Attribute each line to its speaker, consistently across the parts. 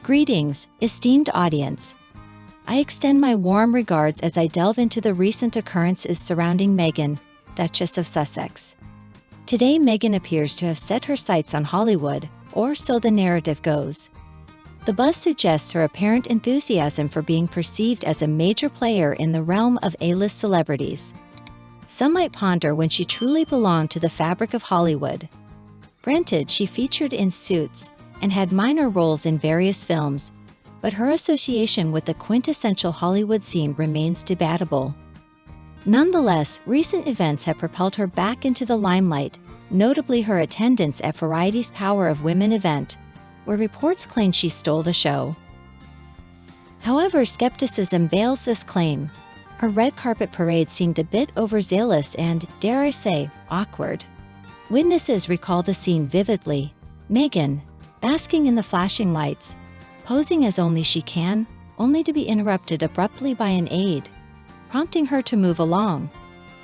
Speaker 1: Greetings, esteemed audience. I extend my warm regards as I delve into the recent occurrences surrounding Meghan, Duchess of Sussex. Today, Meghan appears to have set her sights on Hollywood, or so the narrative goes. The buzz suggests her apparent enthusiasm for being perceived as a major player in the realm of A-list celebrities. Some might ponder when she truly belonged to the fabric of Hollywood. Granted, she featured in Suits and had minor roles in various films, but her association with the quintessential Hollywood scene remains debatable. Nonetheless, recent events have propelled her back into the limelight, notably her attendance at Variety's Power of Women event, where reports claim she stole the show. However, skepticism veils this claim. Her red carpet parade seemed a bit overzealous and, dare I say, awkward. Witnesses recall the scene vividly. Meghan, basking in the flashing lights, posing as only she can, only to be interrupted abruptly by an aide, prompting her to move along.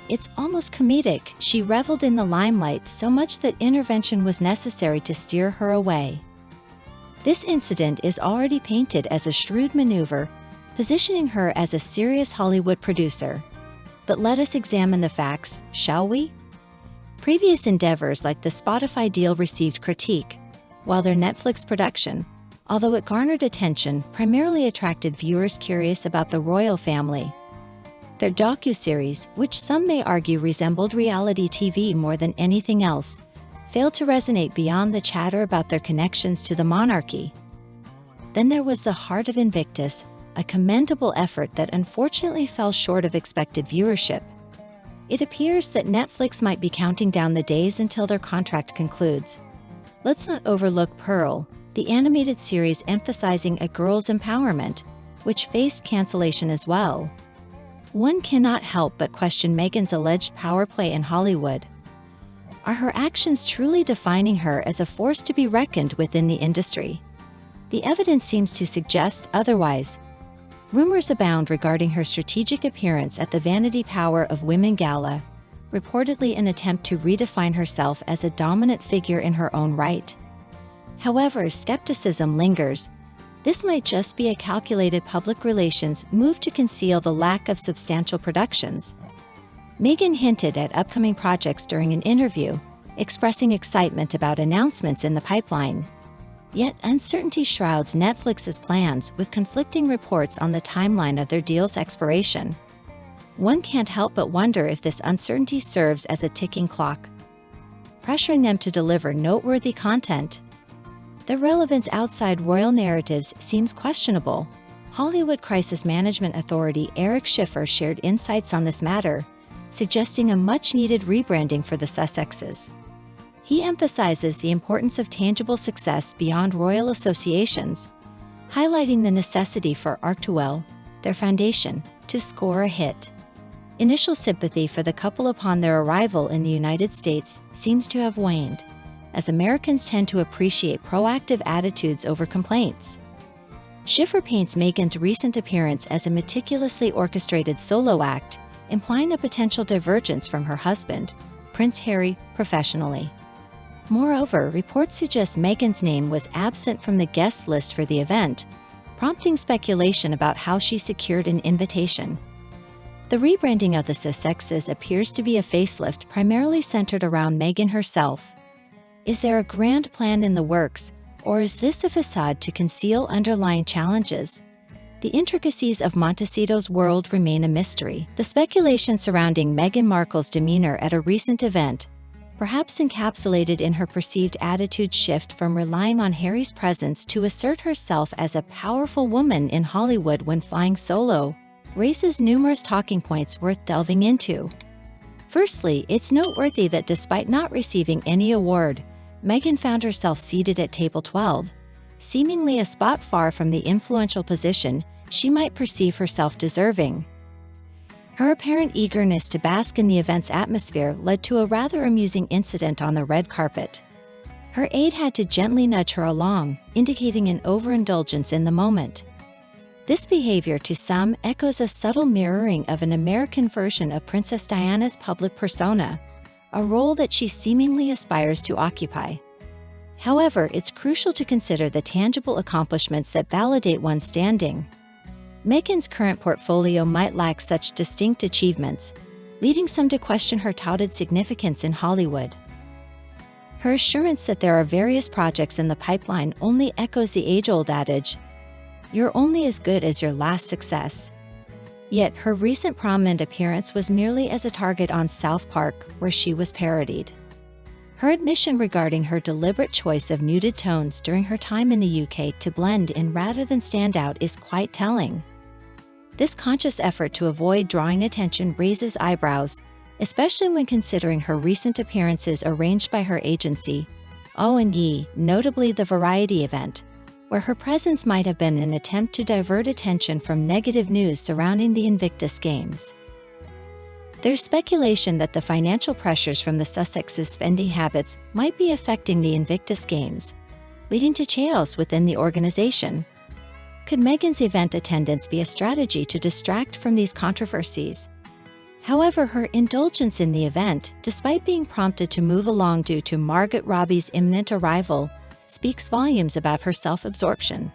Speaker 1: It's almost comedic. She reveled in the limelight so much that intervention was necessary to steer her away. This incident is already painted as a shrewd maneuver, positioning her as a serious Hollywood producer. But let us examine the facts, shall we? Previous endeavors like the Spotify deal received critique, while their Netflix production, although it garnered attention, primarily attracted viewers curious about the royal family. Their docuseries, which some may argue resembled reality TV more than anything else, failed to resonate beyond the chatter about their connections to the monarchy. Then there was The Heart of Invictus, a commendable effort that unfortunately fell short of expected viewership. It appears that Netflix might be counting down the days until their contract concludes. Let's not overlook Pearl, the animated series emphasizing a girl's empowerment, which faced cancellation as well. One cannot help but question Meghan's alleged power play in Hollywood. Are her actions truly defining her as a force to be reckoned with in the industry? The evidence seems to suggest otherwise. Rumors abound regarding her strategic appearance at the Vanity Power of Women Gala, reportedly an attempt to redefine herself as a dominant figure in her own right. However, skepticism lingers. This might just be a calculated public relations move to conceal the lack of substantial productions. Meghan hinted at upcoming projects during an interview, expressing excitement about announcements in the pipeline. Yet uncertainty shrouds Netflix's plans, with conflicting reports on the timeline of their deal's expiration. One can't help but wonder if this uncertainty serves as a ticking clock, pressuring them to deliver noteworthy content. Their relevance outside royal narratives seems questionable. Hollywood Crisis Management Authority Eric Schiffer shared insights on this matter, suggesting a much-needed rebranding for the Sussexes. He emphasizes the importance of tangible success beyond royal associations, highlighting the necessity for Arctuel, their foundation, to score a hit. Initial sympathy for the couple upon their arrival in the United States seems to have waned, as Americans tend to appreciate proactive attitudes over complaints. Schiffer paints Meghan's recent appearance as a meticulously orchestrated solo act, implying a potential divergence from her husband, Prince Harry, professionally. Moreover, reports suggest Meghan's name was absent from the guest list for the event, prompting speculation about how she secured an invitation. The rebranding of the Sussexes appears to be a facelift primarily centered around Meghan herself. Is there a grand plan in the works, or is this a facade to conceal underlying challenges? The intricacies of Montecito's world remain a mystery. The speculation surrounding Meghan Markle's demeanor at a recent event, perhaps encapsulated in her perceived attitude shift from relying on Harry's presence to assert herself as a powerful woman in Hollywood when flying solo, raises numerous talking points worth delving into. Firstly, it's noteworthy that despite not receiving any award, Meghan found herself seated at table 12, seemingly a spot far from the influential position she might perceive herself deserving. Her apparent eagerness to bask in the event's atmosphere led to a rather amusing incident on the red carpet. Her aide had to gently nudge her along, indicating an overindulgence in the moment. This behavior to some echoes a subtle mirroring of an American version of Princess Diana's public persona, a role that she seemingly aspires to occupy. However, it's crucial to consider the tangible accomplishments that validate one's standing. Meghan's current portfolio might lack such distinct achievements, leading some to question her touted significance in Hollywood. Her assurance that there are various projects in the pipeline only echoes the age-old adage, "You're only as good as your last success." Yet her recent prominent appearance was merely as a target on South Park, where she was parodied. Her admission regarding her deliberate choice of muted tones during her time in the UK to blend in rather than stand out is quite telling. This conscious effort to avoid drawing attention raises eyebrows, especially when considering her recent appearances arranged by her agency, O&E, notably the Variety event, where her presence might have been an attempt to divert attention from negative news surrounding the Invictus Games. There's speculation that the financial pressures from the Sussexes' spending habits might be affecting the Invictus Games, leading to chaos within the organization. Could Meghan's event attendance be a strategy to distract from these controversies? However, her indulgence in the event, despite being prompted to move along due to Margot Robbie's imminent arrival, speaks volumes about her self-absorption.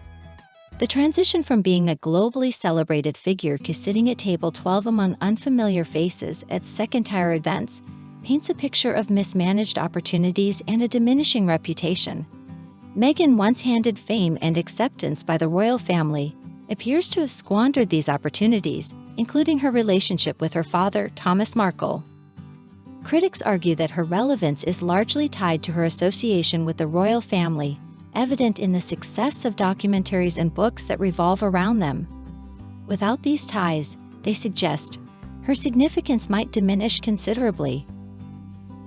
Speaker 1: The transition from being a globally celebrated figure to sitting at table 12 among unfamiliar faces at second-tier events paints a picture of mismanaged opportunities and a diminishing reputation. Meghan, once handed fame and acceptance by the royal family, appears to have squandered these opportunities, including her relationship with her father, Thomas Markle. Critics argue that her relevance is largely tied to her association with the royal family, evident in the success of documentaries and books that revolve around them. Without these ties, they suggest, her significance might diminish considerably.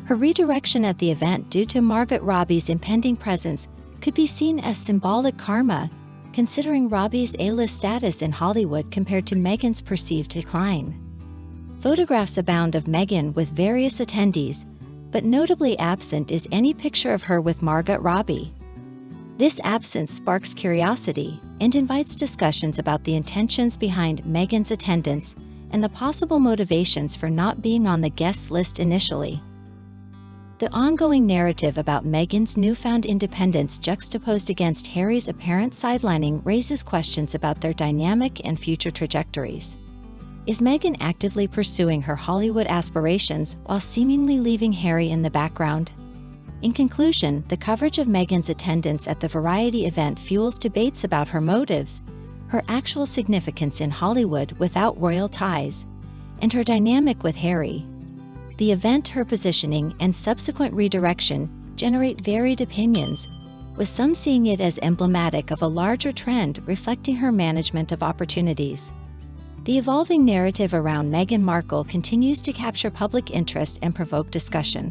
Speaker 1: Her redirection at the event due to Margot Robbie's impending presence could be seen as symbolic karma, considering Robbie's A-list status in Hollywood compared to Meghan's perceived decline. Photographs abound of Meghan with various attendees, but notably absent is any picture of her with Margot Robbie. This absence sparks curiosity and invites discussions about the intentions behind Meghan's attendance and the possible motivations for not being on the guest list initially. The ongoing narrative about Meghan's newfound independence juxtaposed against Harry's apparent sidelining raises questions about their dynamic and future trajectories. Is Meghan actively pursuing her Hollywood aspirations while seemingly leaving Harry in the background? In conclusion, the coverage of Meghan's attendance at the Variety event fuels debates about her motives, her actual significance in Hollywood without royal ties, and her dynamic with Harry. The event, her positioning, and subsequent redirection generate varied opinions, with some seeing it as emblematic of a larger trend reflecting her management of opportunities. The evolving narrative around Meghan Markle continues to capture public interest and provoke discussion.